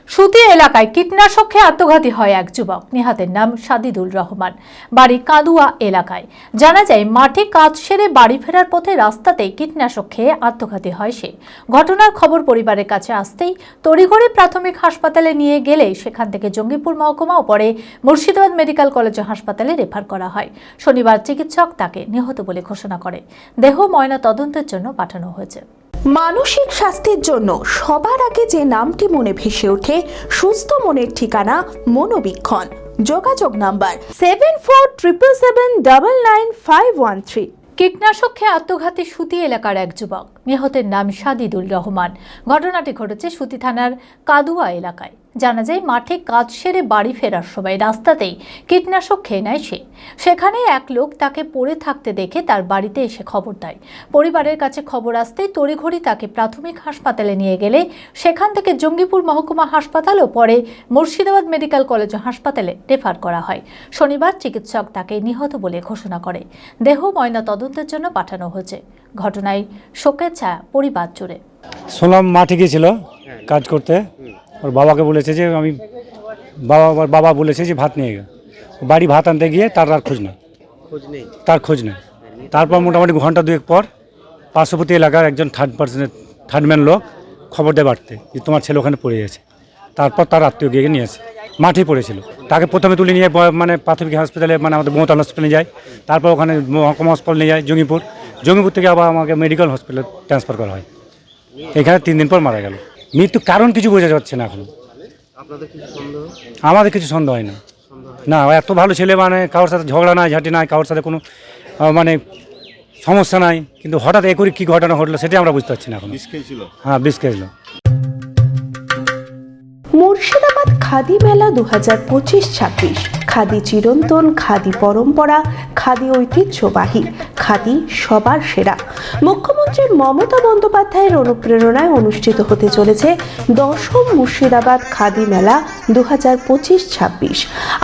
সুতি এলাকায় কীটনাশক খেয়ে আত্মঘাতী হয় এক যুবক। নিহতের নাম সাদিদুল রহমান, বাড়ি কাদুয়া এলাকায়। জানা যায়, মাঠে কাজ সেরে বাড়ি ফেরার পথে রাস্তাতেই কীটনাশক খেয়ে আত্মঘাতী হয় সে। ঘটনার খবর পরিবারের কাছে আসতেই তড়িঘড়ি প্রাথমিক হাসপাতালে নিয়ে গেলে সেখান থেকে জঙ্গিপুর মহকুমা ও পরে মুর্শিদাবাদ মেডিকেল কলেজ হাসপাতালে রেফার করা হয়। শনিবার চিকিৎসক তাকে নিহত বলে ঘোষণা করে। দেহ ময়না তদন্তের জন্য পাঠানো হয়েছে। মানসিক স্বাস্থ্যের জন্য সবার আগে যে নামটি মনে ভেসে ওঠে, সুস্থ মনের ঠিকানা মনোবীক্ষণ। যোগাযোগ নাম্বার 7477799513। কীটনাশক খেয়ে আত্মঘাতী সুতি এলাকার এক যুবক। নিহতের নাম সাদিদুল রহমান। ঘটনাটি ঘটেছে সুতি থানার কাদুয়া এলাকায়। জানা যায়, মাঠে কাজ সেরে বাড়ি ফেরার সময় রাস্তাতেই কীটনাশক খেয়ে নেয় সে। সেখানে এক লোক তাকে পড়ে থাকতে দেখে তার বাড়িতে এসে খবর দেয়। পরিবারের কাছে খবর আসতেই তড়িঘড়ি তাকে প্রাথমিক হাসপাতালে নিয়ে গেলে সেখান থেকে জঙ্গিপুর মহকুমা হাসপাতাল ও পরে মুর্শিদাবাদ মেডিকেল কলেজ হাসপাতালে রেফার করা হয়। শনিবার চিকিৎসক তাকে নিহত বলে ঘোষণা করে। দেহ ময়না তদন্তের জন্য পাঠানো হয়েছে। ঘটনায় শোকের ছায়া পরিবার জুড়ে। শুনলাম মাঠে গিয়েছিল কাজ করতে, ওর বাবাকে বলেছে যে বাবা বলেছে যে ভাত নিয়ে গেল। বাড়ি ভাত আনতে গিয়ে তার খোঁজ নেই। তারপর মোটামুটি ঘন্টা দুয়েক পর পার্শ্ববর্তী এলাকার একজন থার্ডম্যান লোক খবর দেয় বাড়তে যে তোমার ছেলে ওখানে পড়ে গেছে। তারপর তার আত্মীয় গিয়ে নিয়ে আসে। মাঠেই পড়েছিল। তাকে প্রথমে তুলে নিয়ে প্রাথমিক হাসপাতালে আমাদের মমতা হসপিটালে যায়। তারপর ওখানে মহকুমা হাসপাতালে নিয়ে যায় জঙ্গিপুর থেকে আবার আমাকে মেডিকেল হসপিটালে ট্রান্সফার করা হয়। এখানে 3 দিন পর মারা গেল। মৃত্যু কারণ কিছু বোঝা যাচ্ছে না এখন। আমাদের কিছু সন্দেহ হয় না। এত ভালো ছেলে, কারোর সাথে ঝগড়া নাই, ঝাঁটি নাই, কারোর সাথে কোনো সমস্যা নাই, কিন্তু হঠাৎ এ করে কী ঘটনা ঘটলো সেটাই আমরা বুঝতে পারছি না এখন। হ্যাঁ, বিষ খেয়েছিল। মুর্শিদাবাদ খাদি মেলা 2025-26। খাদি চিরন্তন, খাদি পরম্পরা, খাদি ঐতিহ্যবাহী, খাদি সবার সেরা। মুখ্যমন্ত্রী মমতা বন্দ্যোপাধ্যায়ের অনুপ্রেরণায় অনুষ্ঠিত হতে চলেছে 10ম মুর্শিদাবাদ খাদি মেলা 2025-26।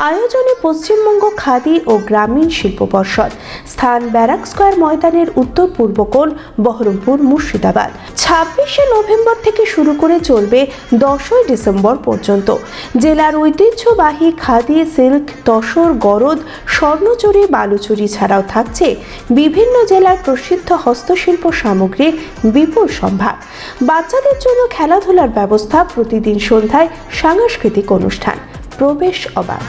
আয়োজনে পশ্চিমবঙ্গ খাদি ও গ্রামীণ শিল্প পর্ষদ। স্থান ব্যারাক স্কয়ার ময়দানের উত্তর পূর্ব কোণ, বহরমপুর, মুর্শিদাবাদ। 26শে নভেম্বর থেকে শুরু করে চলবে 10ই ডিসেম্বর পর্যন্ত। জেলার ঐতিহ্যবাহী খাদি, সিল্ক, তসর, গরদ, স্বর্ণচুরি, বালুচুরি ছাড়াও থাকছে বিভিন্ন জেলার প্রসিদ্ধ হস্তশিল্প সামগ্রীর বিপুল সম্ভার। বাচ্চাদের জন্য খেলাধুলার ব্যবস্থা, প্রতিদিন সন্ধ্যায় সাংস্কৃতিক অনুষ্ঠান, প্রবেশ অবাধ।